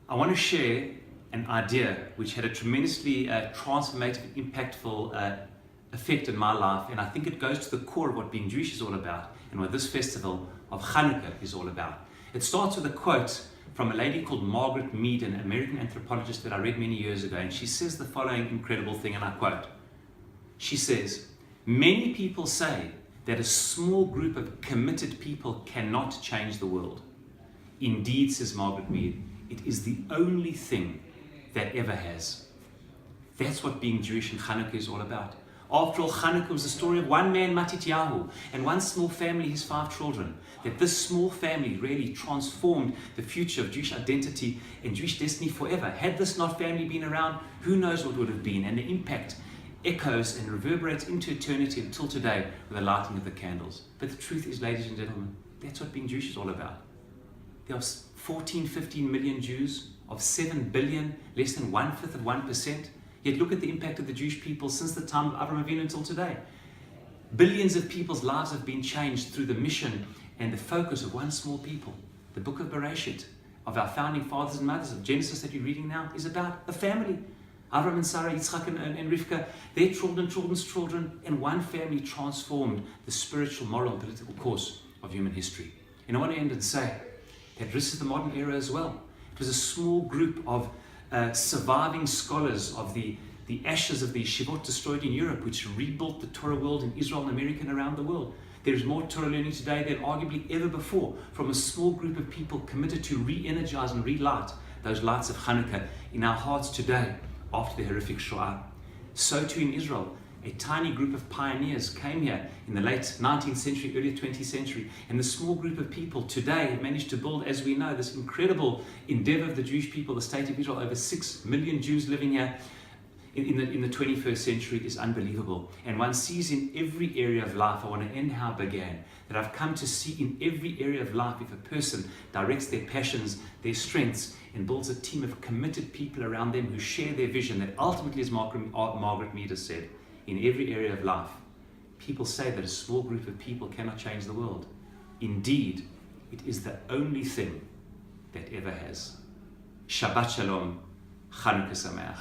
I want to share an idea which had a tremendously transformative, impactful effect in my life, and I think it goes to the core of what being Jewish is all about and what this festival of Hanukkah is all about. It starts with a quote from a lady called Margaret Mead, an American anthropologist that I read many years ago, and she says the following incredible thing, and I quote. She says, "Many people say that a small group of committed people cannot change the world. Indeed," says Margaret Mead, "it is the only thing that ever has." That's what being Jewish in Hanukkah is all about. After all, Hanukkah was the story of one man, Matityahu, and one small family, his 5 children. That this small family really transformed the future of Jewish identity and Jewish destiny forever. Had this Snot family been around, who knows what would have been, and the impact echoes and reverberates into eternity until today with the lighting of the candles. But the truth is, ladies and gentlemen, that's what being Jewish is all about. There are 14, 15 million Jews of 7 billion, less than 1/5 of 1%. Yet look at the impact of the Jewish people since the time of Avraham Avinu until today. Billions of people's lives have been changed through the mission and the focus of one small people. The book of Bereshit, of our founding fathers and mothers, of Genesis that you're reading now, is about a family. Avraham and Sarah, Yitzchak and Rivka, their children's children, and one family transformed the spiritual, moral, and political course of human history. And I want to end and say that this is the modern era as well. It was a small group of surviving scholars of the ashes of the yeshivot destroyed in Europe, which rebuilt the Torah world in Israel and America and around the world. There is more Torah learning today than arguably ever before from a small group of people committed to re-energize and relight those lights of Hanukkah in our hearts today after the horrific Shoah. So too in Israel, a tiny group of pioneers came here in the late 19th century, early 20th century, and the small group of people today have managed to build, as we know, this incredible endeavor of the Jewish people, the state of Israel. Over 6 million Jews living here in the 21st century is unbelievable. And one sees in every area of life, I want to end how I began, that I've come to see in every area of life, if a person directs their passions, their strengths, and builds a team of committed people around them who share their vision, that ultimately, as Margaret Mead has said, in every area of life, people say that a small group of people cannot change the world. Indeed, it is the only thing that ever has. Shabbat Shalom, Chanukah Sameach.